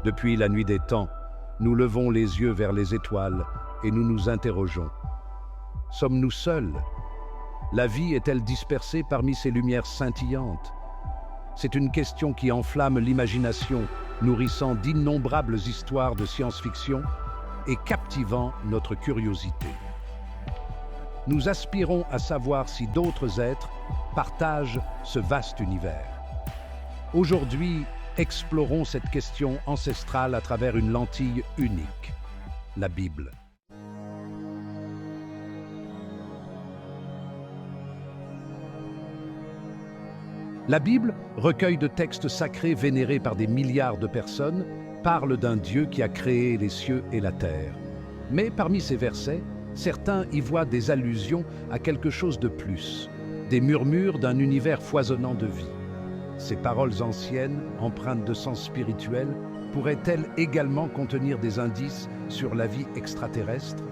Depuis la nuit des temps, nous levons les yeux vers les étoiles et nous nous interrogeons. Sommes-nous seuls? La vie est-elle dispersée parmi ces lumières scintillantes? C'est une question qui enflamme l'imagination, nourrissant d'innombrables histoires de science-fiction et captivant notre curiosité. Nous aspirons à savoir si d'autres êtres partagent ce vaste univers. Aujourd'hui, explorons cette question ancestrale à travers une lentille unique, la Bible. La Bible, recueil de textes sacrés vénérés par des milliards de personnes, parle d'un Dieu qui a créé les cieux et la terre. Mais parmi ces versets, certains y voient des allusions à quelque chose de plus, des murmures d'un univers foisonnant de vie. Ces paroles anciennes, empreintes de sens spirituel, pourraient-elles également contenir des indices sur la vie extraterrestre?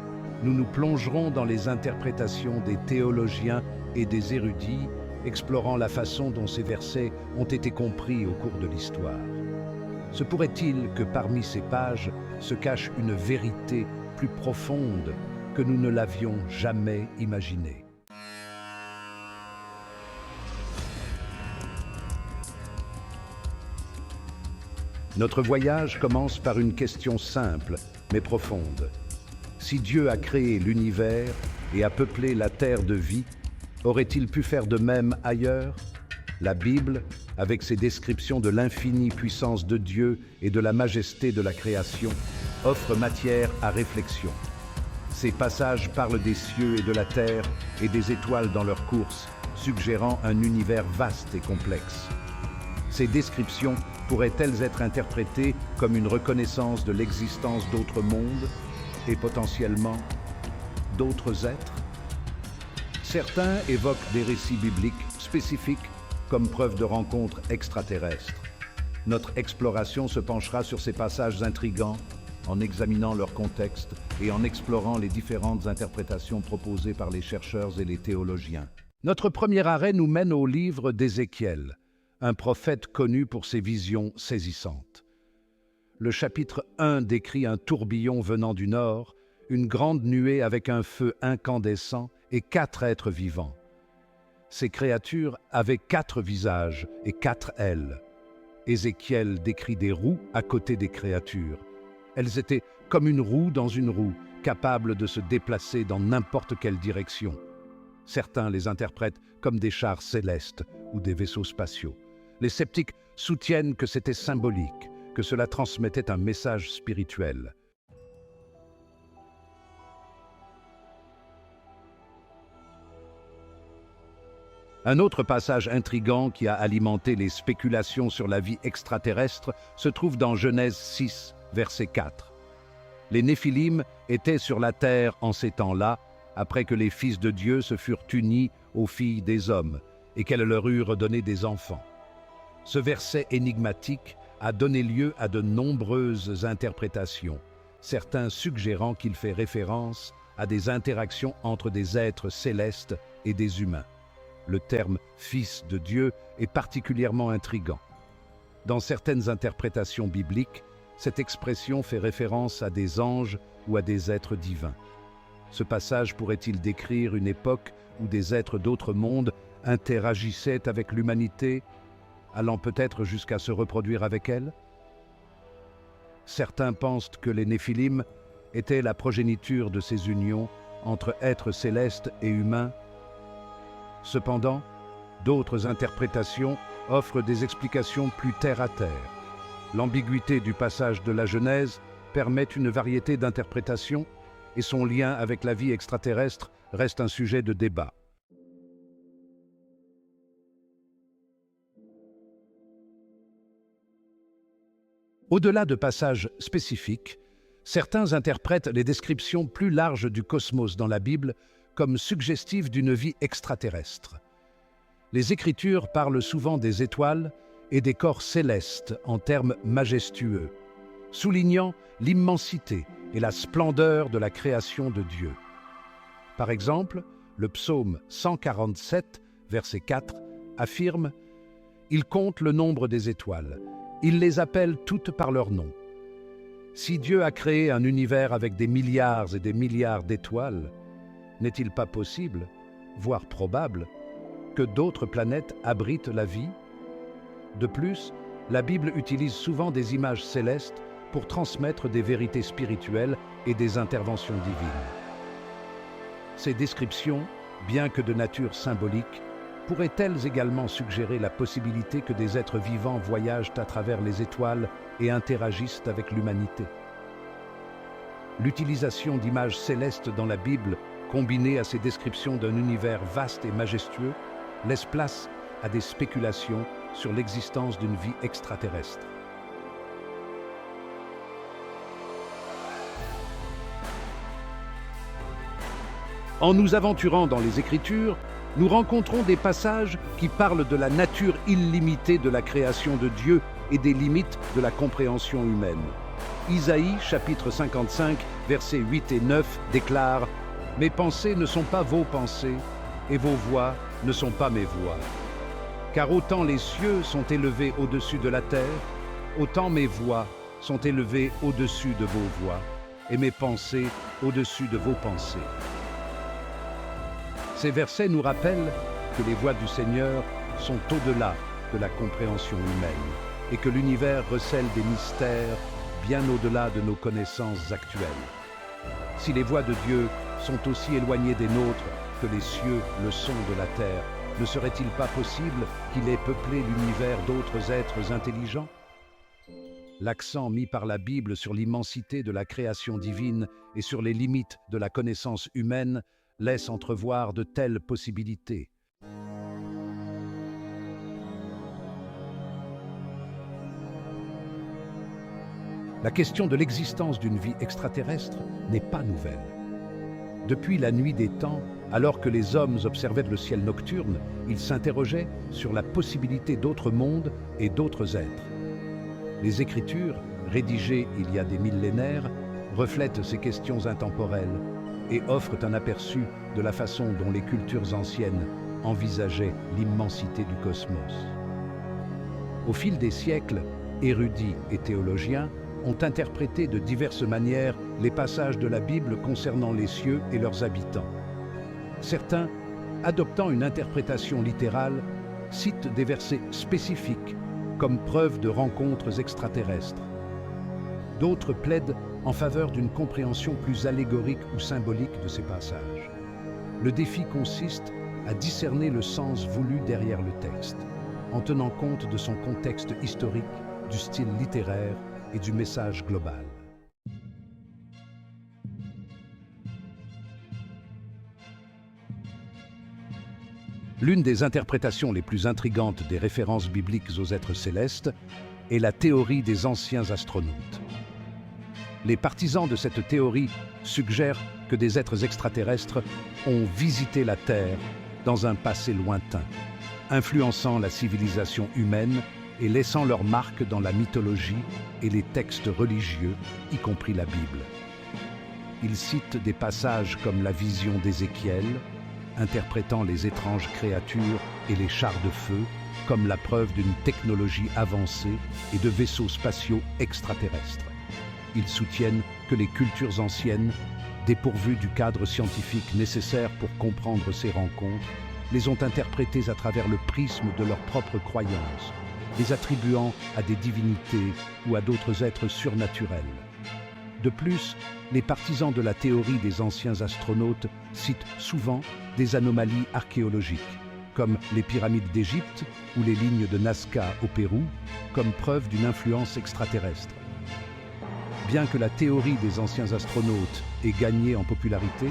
Nous nous plongerons dans les interprétations des théologiens et des érudits, explorant la façon dont ces versets ont été compris au cours de l'histoire. Se pourrait-il que parmi ces pages se cache une vérité plus profonde que nous ne l'avions jamais imaginée? Notre voyage commence par une question simple, mais profonde. Si Dieu a créé l'univers et a peuplé la terre de vie, aurait-il pu faire de même ailleurs? La Bible, avec ses descriptions de l'infinie puissance de Dieu et de la majesté de la création, offre matière à réflexion. Ces passages parlent des cieux et de la terre et des étoiles dans leur course, suggérant un univers vaste et complexe. Ces descriptions pourraient-elles être interprétées comme une reconnaissance de l'existence d'autres mondes et potentiellement d'autres êtres? Certains évoquent des récits bibliques spécifiques comme preuve de rencontres extraterrestres. Notre exploration se penchera sur ces passages intrigants en examinant leur contexte et en explorant les différentes interprétations proposées par les chercheurs et les théologiens. Notre premier arrêt nous mène au livre d'Ézéchiel, un prophète connu pour ses visions saisissantes. Le chapitre 1 décrit un tourbillon venant du nord, une grande nuée avec un feu incandescent et 4 êtres vivants. Ces créatures avaient 4 visages et 4 ailes. Ézéchiel décrit des roues à côté des créatures. Elles étaient comme une roue dans une roue, capables de se déplacer dans n'importe quelle direction. Certains les interprètent comme des chars célestes ou des vaisseaux spatiaux. Les sceptiques soutiennent que c'était symbolique, que cela transmettait un message spirituel. Un autre passage intrigant qui a alimenté les spéculations sur la vie extraterrestre se trouve dans Genèse 6, verset 4. Les Néphilim étaient sur la terre en ces temps-là, après que les fils de Dieu se furent unis aux filles des hommes et qu'elles leur eurent donné des enfants. Ce verset énigmatique a donné lieu à de nombreuses interprétations, certains suggérant qu'il fait référence à des interactions entre des êtres célestes et des humains. Le terme « fils de Dieu » est particulièrement intrigant. Dans certaines interprétations bibliques, cette expression fait référence à des anges ou à des êtres divins. Ce passage pourrait-il décrire une époque où des êtres d'autres mondes interagissaient avec l'humanité, allant peut-être jusqu'à se reproduire avec elle? Certains pensent que les Néphilim étaient la progéniture de ces unions entre êtres célestes et humains. Cependant, d'autres interprétations offrent des explications plus terre-à-terre. L'ambiguïté du passage de la Genèse permet une variété d'interprétations et son lien avec la vie extraterrestre reste un sujet de débat. Au-delà de passages spécifiques, certains interprètent les descriptions plus larges du cosmos dans la Bible comme suggestives d'une vie extraterrestre. Les Écritures parlent souvent des étoiles et des corps célestes en termes majestueux, soulignant l'immensité et la splendeur de la création de Dieu. Par exemple, le psaume 147, verset 4, affirme « Il compte le nombre des étoiles, il les appelle toutes par leur nom. Si Dieu a créé un univers avec des milliards et des milliards d'étoiles, n'est-il pas possible, voire probable, que d'autres planètes abritent la vie? De plus, la Bible utilise souvent des images célestes pour transmettre des vérités spirituelles et des interventions divines. Ces descriptions, bien que de nature symbolique, pourraient-elles également suggérer la possibilité que des êtres vivants voyagent à travers les étoiles et interagissent avec l'humanité? L'utilisation d'images célestes dans la Bible, combinée à ces descriptions d'un univers vaste et majestueux, laisse place à des spéculations sur l'existence d'une vie extraterrestre. En nous aventurant dans les Écritures, nous rencontrons des passages qui parlent de la nature illimitée de la création de Dieu et des limites de la compréhension humaine. Isaïe, chapitre 55, versets 8 et 9, déclare « Mes pensées ne sont pas vos pensées, et vos voix ne sont pas mes voix. Car autant les cieux sont élevés au-dessus de la terre, autant mes voix sont élevées au-dessus de vos voix, et mes pensées au-dessus de vos pensées. » Ces versets nous rappellent que les voies du Seigneur sont au-delà de la compréhension humaine et que l'univers recèle des mystères bien au-delà de nos connaissances actuelles. Si les voies de Dieu sont aussi éloignées des nôtres que les cieux le sont de la terre, ne serait-il pas possible qu'il ait peuplé l'univers d'autres êtres intelligents? L'accent mis par la Bible sur l'immensité de la création divine et sur les limites de la connaissance humaine laisse entrevoir de telles possibilités. La question de l'existence d'une vie extraterrestre n'est pas nouvelle. Depuis la nuit des temps, alors que les hommes observaient le ciel nocturne, ils s'interrogeaient sur la possibilité d'autres mondes et d'autres êtres. Les Écritures, rédigées il y a des millénaires, reflètent ces questions intemporelles et offrent un aperçu de la façon dont les cultures anciennes envisageaient l'immensité du cosmos. Au fil des siècles, érudits et théologiens ont interprété de diverses manières les passages de la Bible concernant les cieux et leurs habitants. Certains, adoptant une interprétation littérale, citent des versets spécifiques comme preuve de rencontres extraterrestres. D'autres plaident en faveur d'une compréhension plus allégorique ou symbolique de ces passages. Le défi consiste à discerner le sens voulu derrière le texte, en tenant compte de son contexte historique, du style littéraire et du message global. L'une des interprétations les plus intrigantes des références bibliques aux êtres célestes est la théorie des anciens astronautes. Les partisans de cette théorie suggèrent que des êtres extraterrestres ont visité la Terre dans un passé lointain, influençant la civilisation humaine et laissant leur marque dans la mythologie et les textes religieux, y compris la Bible. Ils citent des passages comme la vision d'Ézéchiel, interprétant les étranges créatures et les chars de feu comme la preuve d'une technologie avancée et de vaisseaux spatiaux extraterrestres. Ils soutiennent que les cultures anciennes, dépourvues du cadre scientifique nécessaire pour comprendre ces rencontres, les ont interprétées à travers le prisme de leurs propres croyances, les attribuant à des divinités ou à d'autres êtres surnaturels. De plus, les partisans de la théorie des anciens astronautes citent souvent des anomalies archéologiques, comme les pyramides d'Égypte ou les lignes de Nazca au Pérou, comme preuve d'une influence extraterrestre. Bien que la théorie des anciens astronautes ait gagné en popularité,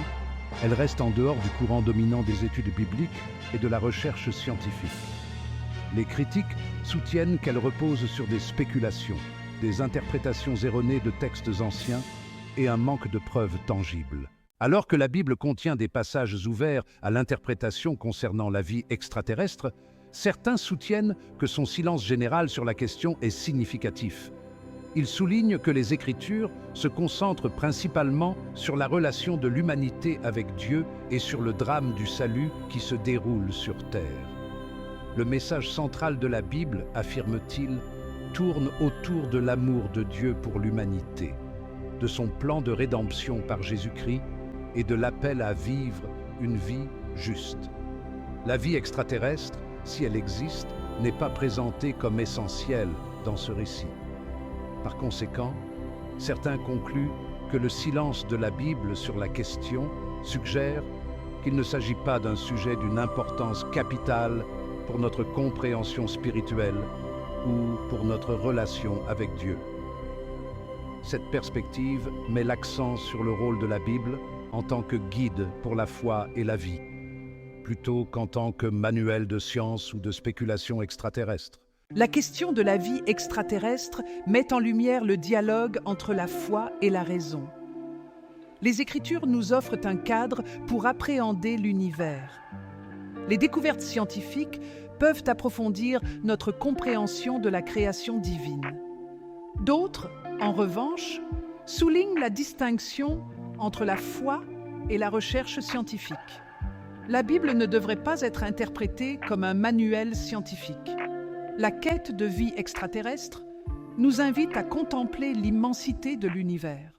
elle reste en dehors du courant dominant des études bibliques et de la recherche scientifique. Les critiques soutiennent qu'elle repose sur des spéculations, des interprétations erronées de textes anciens et un manque de preuves tangibles. Alors que la Bible contient des passages ouverts à l'interprétation concernant la vie extraterrestre, certains soutiennent que son silence général sur la question est significatif. Ils soulignent que les Écritures se concentrent principalement sur la relation de l'humanité avec Dieu et sur le drame du salut qui se déroule sur terre. Le message central de la Bible, affirme-t-il, tourne autour de l'amour de Dieu pour l'humanité, de son plan de rédemption par Jésus-Christ et de l'appel à vivre une vie juste. La vie extraterrestre, si elle existe, n'est pas présentée comme essentielle dans ce récit. Par conséquent, certains concluent que le silence de la Bible sur la question suggère qu'il ne s'agit pas d'un sujet d'une importance capitale pour notre compréhension spirituelle ou pour notre relation avec Dieu. Cette perspective met l'accent sur le rôle de la Bible en tant que guide pour la foi et la vie, plutôt qu'en tant que manuel de science ou de spéculation extraterrestre. La question de la vie extraterrestre met en lumière le dialogue entre la foi et la raison. Les Écritures nous offrent un cadre pour appréhender l'univers. Les découvertes scientifiques peuvent approfondir notre compréhension de la création divine. D'autres, en revanche, soulignent la distinction entre la foi et la recherche scientifique. La Bible ne devrait pas être interprétée comme un manuel scientifique. La quête de vie extraterrestre nous invite à contempler l'immensité de l'univers.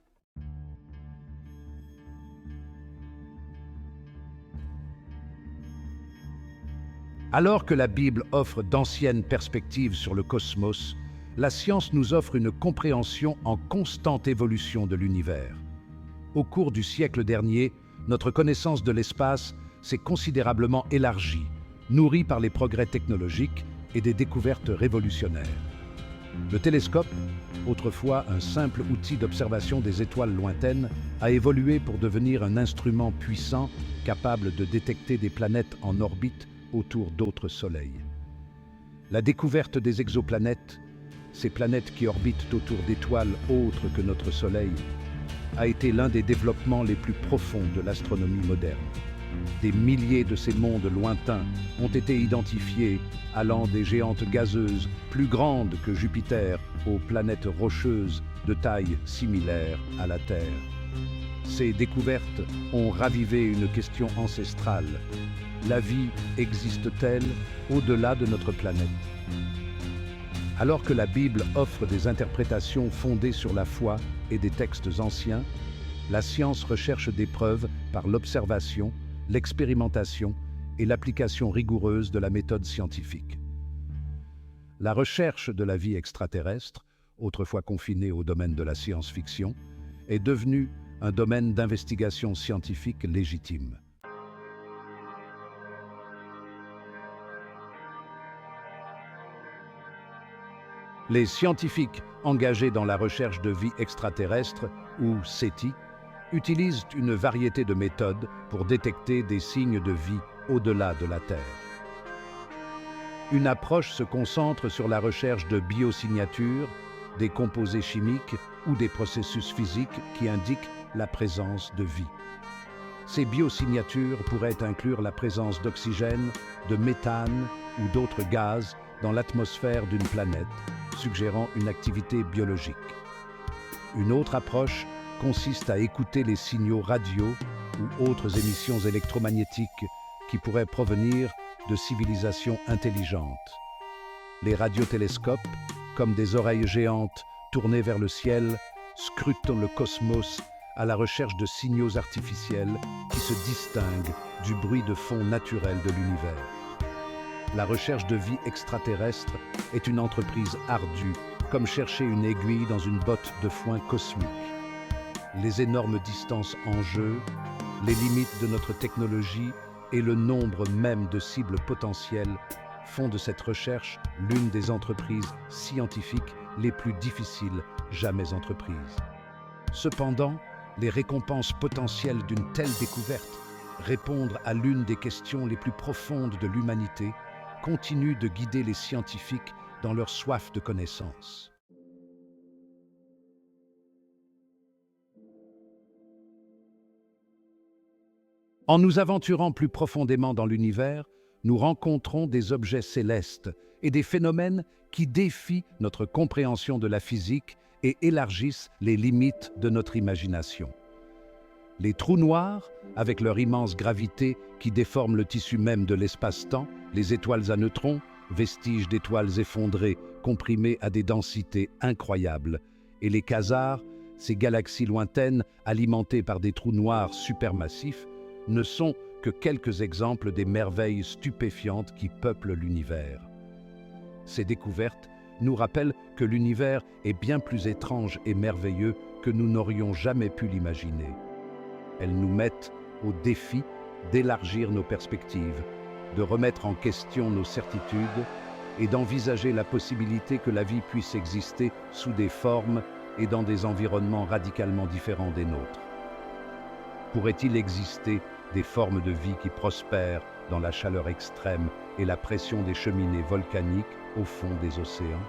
Alors que la Bible offre d'anciennes perspectives sur le cosmos, la science nous offre une compréhension en constante évolution de l'univers. Au cours du siècle dernier, notre connaissance de l'espace s'est considérablement élargie, nourrie par les progrès technologiques et des découvertes révolutionnaires. Le télescope, autrefois un simple outil d'observation des étoiles lointaines, a évolué pour devenir un instrument puissant capable de détecter des planètes en orbite autour d'autres soleils. La découverte des exoplanètes, ces planètes qui orbitent autour d'étoiles autres que notre Soleil, a été l'un des développements les plus profonds de l'astronomie moderne. Des milliers de ces mondes lointains ont été identifiés, allant des géantes gazeuses plus grandes que Jupiter aux planètes rocheuses de taille similaire à la Terre. Ces découvertes ont ravivé une question ancestrale. La vie existe-t-elle au-delà de notre planète? Alors que la Bible offre des interprétations fondées sur la foi et des textes anciens, la science recherche des preuves par l'observation, l'expérimentation et l'application rigoureuse de la méthode scientifique. La recherche de la vie extraterrestre, autrefois confinée au domaine de la science-fiction, est devenue un domaine d'investigation scientifique légitime. Les scientifiques engagés dans la recherche de vie extraterrestre, ou SETI, utilisent une variété de méthodes pour détecter des signes de vie au-delà de la Terre. Une approche se concentre sur la recherche de biosignatures, des composés chimiques ou des processus physiques qui indiquent la présence de vie. Ces biosignatures pourraient inclure la présence d'oxygène, de méthane ou d'autres gaz dans l'atmosphère d'une planète, suggérant une activité biologique. Une autre approche consiste à écouter les signaux radio ou autres émissions électromagnétiques qui pourraient provenir de civilisations intelligentes. Les radiotélescopes, comme des oreilles géantes tournées vers le ciel, scrutent le cosmos à la recherche de signaux artificiels qui se distinguent du bruit de fond naturel de l'univers. La recherche de vie extraterrestre est une entreprise ardue, comme chercher une aiguille dans une botte de foin cosmique. Les énormes distances en jeu, les limites de notre technologie et le nombre même de cibles potentielles font de cette recherche l'une des entreprises scientifiques les plus difficiles jamais entreprises. Cependant, les récompenses potentielles d'une telle découverte, répondre à l'une des questions les plus profondes de l'humanité, continuent de guider les scientifiques dans leur soif de connaissance. En nous aventurant plus profondément dans l'univers, nous rencontrons des objets célestes et des phénomènes qui défient notre compréhension de la physique et élargissent les limites de notre imagination. Les trous noirs, avec leur immense gravité qui déforme le tissu même de l'espace-temps, les étoiles à neutrons, vestiges d'étoiles effondrées comprimées à des densités incroyables, et les quasars, ces galaxies lointaines alimentées par des trous noirs supermassifs, ne sont que quelques exemples des merveilles stupéfiantes qui peuplent l'univers. Ces découvertes nous rappellent que l'univers est bien plus étrange et merveilleux que nous n'aurions jamais pu l'imaginer. Elles nous mettent au défi d'élargir nos perspectives, de remettre en question nos certitudes et d'envisager la possibilité que la vie puisse exister sous des formes et dans des environnements radicalement différents des nôtres. Pourrait-il exister des formes de vie qui prospèrent dans la chaleur extrême et la pression des cheminées volcaniques au fond des océans?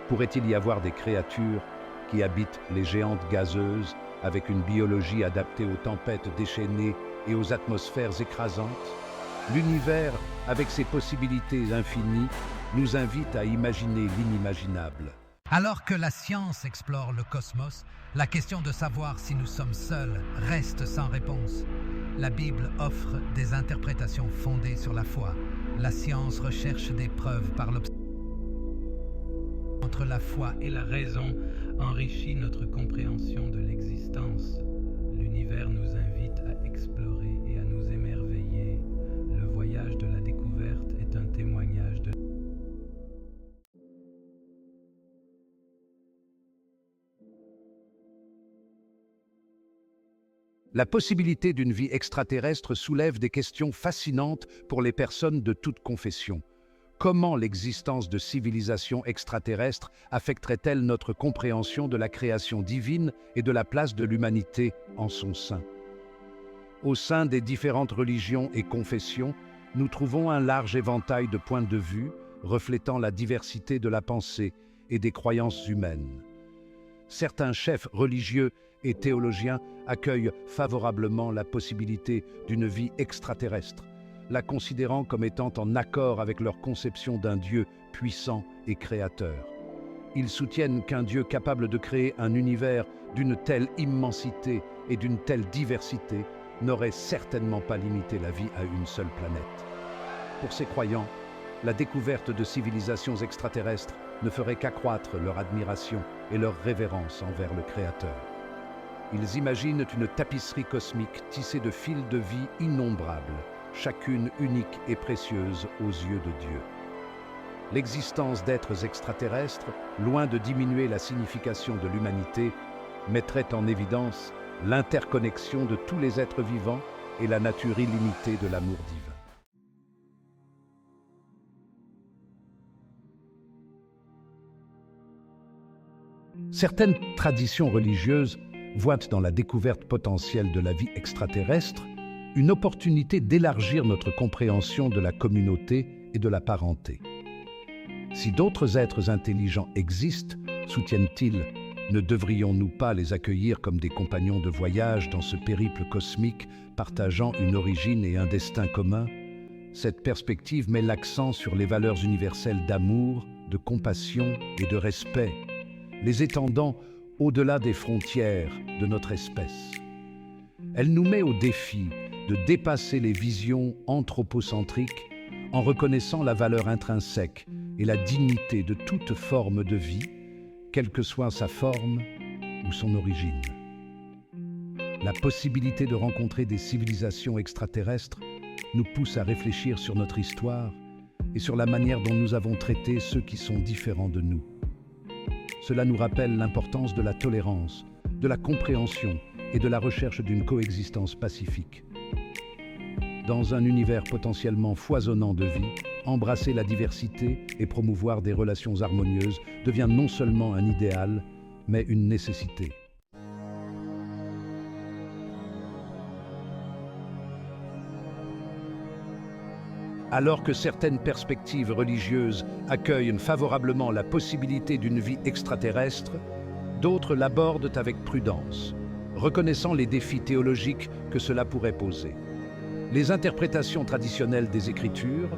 Pourrait-il y avoir des créatures qui habitent les géantes gazeuses avec une biologie adaptée aux tempêtes déchaînées et aux atmosphères écrasantes? L'univers, avec ses possibilités infinies, nous invite à imaginer l'inimaginable. Alors que la science explore le cosmos, la question de savoir si nous sommes seuls reste sans réponse. La Bible offre des interprétations fondées sur la foi. La science recherche des preuves par l'observation. Entre la foi et la raison enrichit notre compréhension de l'existence. L'univers nous invite à explorer et à nous émerveiller. Le voyage de la découverte est un témoignage de La possibilité d'une vie extraterrestre soulève des questions fascinantes pour les personnes de toute confession. Comment l'existence de civilisations extraterrestres affecterait-elle notre compréhension de la création divine et de la place de l'humanité en son sein? Au sein des différentes religions et confessions, nous trouvons un large éventail de points de vue reflétant la diversité de la pensée et des croyances humaines. Certains chefs religieux et théologiens accueillent favorablement la possibilité d'une vie extraterrestre, la considérant comme étant en accord avec leur conception d'un Dieu puissant et créateur. Ils soutiennent qu'un Dieu capable de créer un univers d'une telle immensité et d'une telle diversité n'aurait certainement pas limité la vie à une seule planète. Pour ces croyants, la découverte de civilisations extraterrestres ne ferait qu'accroître leur admiration et leur révérence envers le Créateur. Ils imaginent une tapisserie cosmique tissée de fils de vie innombrables, chacune unique et précieuse aux yeux de Dieu. L'existence d'êtres extraterrestres, loin de diminuer la signification de l'humanité, mettrait en évidence l'interconnexion de tous les êtres vivants et la nature illimitée de l'amour divin. Certaines traditions religieuses voient dans la découverte potentielle de la vie extraterrestre une opportunité d'élargir notre compréhension de la communauté et de la parenté. Si d'autres êtres intelligents existent, soutiennent-ils, ne devrions-nous pas les accueillir comme des compagnons de voyage dans ce périple cosmique partageant une origine et un destin commun? Cette perspective met l'accent sur les valeurs universelles d'amour, de compassion et de respect, les étendant au-delà des frontières de notre espèce. Elle nous met au défi de dépasser les visions anthropocentriques en reconnaissant la valeur intrinsèque et la dignité de toute forme de vie, quelle que soit sa forme ou son origine. La possibilité de rencontrer des civilisations extraterrestres nous pousse à réfléchir sur notre histoire et sur la manière dont nous avons traité ceux qui sont différents de nous. Cela nous rappelle l'importance de la tolérance, de la compréhension et de la recherche d'une coexistence pacifique. Dans un univers potentiellement foisonnant de vie, embrasser la diversité et promouvoir des relations harmonieuses devient non seulement un idéal, mais une nécessité. Alors que certaines perspectives religieuses accueillent favorablement la possibilité d'une vie extraterrestre, d'autres l'abordent avec prudence, reconnaissant les défis théologiques que cela pourrait poser. Les interprétations traditionnelles des Écritures,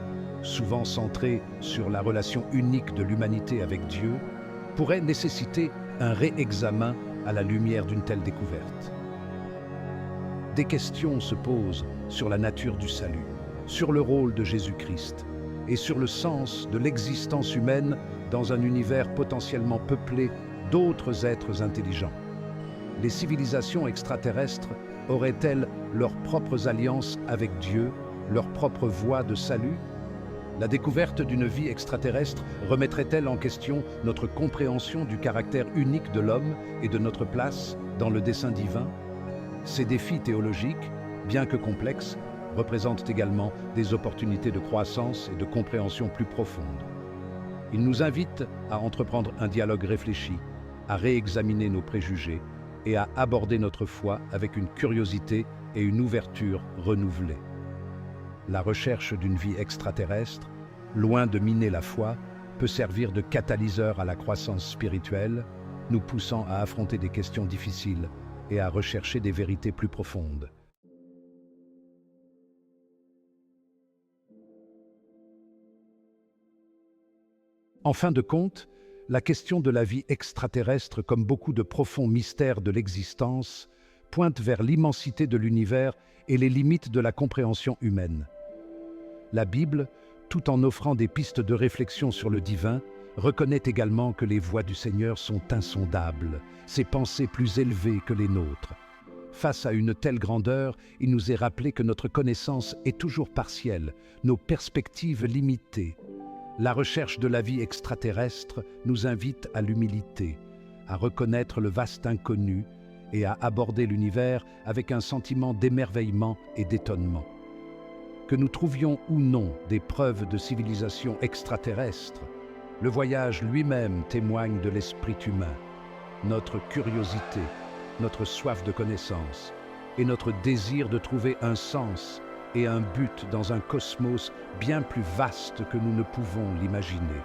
souvent centrées sur la relation unique de l'humanité avec Dieu, pourraient nécessiter un réexamen à la lumière d'une telle découverte. Des questions se posent sur la nature du salut, sur le rôle de Jésus-Christ et sur le sens de l'existence humaine dans un univers potentiellement peuplé d'autres êtres intelligents? Les civilisations extraterrestres auraient-elles leurs propres alliances avec Dieu, leur propre voie de salut? La découverte d'une vie extraterrestre remettrait-elle en question notre compréhension du caractère unique de l'homme et de notre place dans le dessein divin? Ces défis théologiques, bien que complexes, représentent également des opportunités de croissance et de compréhension plus profonde. Ils nous invitent à entreprendre un dialogue réfléchi, à réexaminer nos préjugés et à aborder notre foi avec une curiosité et une ouverture renouvelées. La recherche d'une vie extraterrestre, loin de miner la foi, peut servir de catalyseur à la croissance spirituelle, nous poussant à affronter des questions difficiles et à rechercher des vérités plus profondes. En fin de compte, la question de la vie extraterrestre, comme beaucoup de profonds mystères de l'existence, pointe vers l'immensité de l'univers et les limites de la compréhension humaine. La Bible, tout en offrant des pistes de réflexion sur le divin, reconnaît également que les voies du Seigneur sont insondables, ses pensées plus élevées que les nôtres. Face à une telle grandeur, il nous est rappelé que notre connaissance est toujours partielle, nos perspectives limitées. La recherche de la vie extraterrestre nous invite à l'humilité, à reconnaître le vaste inconnu et à aborder l'univers avec un sentiment d'émerveillement et d'étonnement. Que nous trouvions ou non des preuves de civilisation extraterrestre, le voyage lui-même témoigne de l'esprit humain, notre curiosité, notre soif de connaissance et notre désir de trouver un sens et un but dans un cosmos bien plus vaste que nous ne pouvons l'imaginer.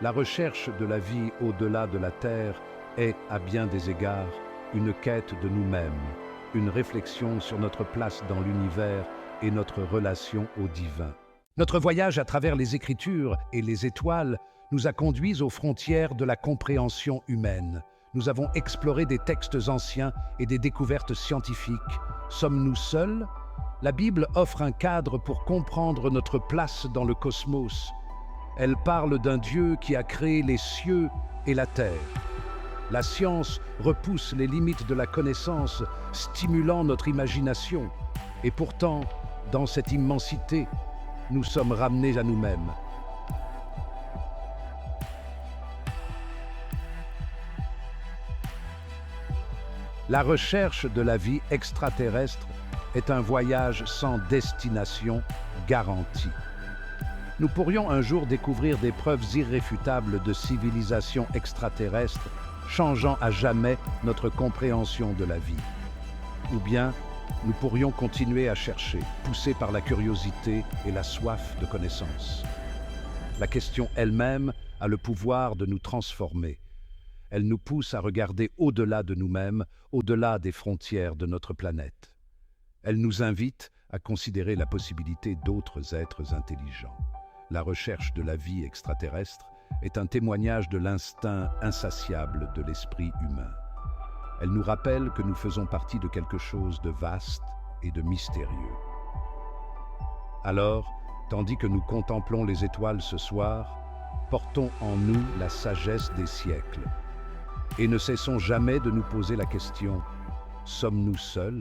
La recherche de la vie au-delà de la Terre est, à bien des égards, une quête de nous-mêmes, une réflexion sur notre place dans l'univers et notre relation au divin. Notre voyage à travers les Écritures et les étoiles nous a conduits aux frontières de la compréhension humaine. Nous avons exploré des textes anciens et des découvertes scientifiques. Sommes-nous seuls? La Bible offre un cadre pour comprendre notre place dans le cosmos. Elle parle d'un Dieu qui a créé les cieux et la terre. La science repousse les limites de la connaissance, stimulant notre imagination. Et pourtant, dans cette immensité, nous sommes ramenés à nous-mêmes. La recherche de la vie extraterrestre est un voyage sans destination garantie. Nous pourrions un jour découvrir des preuves irréfutables de civilisation extraterrestre, changeant à jamais notre compréhension de la vie. Ou bien, nous pourrions continuer à chercher, poussés par la curiosité et la soif de connaissance. La question elle-même a le pouvoir de nous transformer. Elle nous pousse à regarder au-delà de nous-mêmes, au-delà des frontières de notre planète. Elle nous invite à considérer la possibilité d'autres êtres intelligents. La recherche de la vie extraterrestre est un témoignage de l'instinct insatiable de l'esprit humain. Elle nous rappelle que nous faisons partie de quelque chose de vaste et de mystérieux. Alors, tandis que nous contemplons les étoiles ce soir, portons en nous la sagesse des siècles et ne cessons jamais de nous poser la question: sommes-nous seuls ?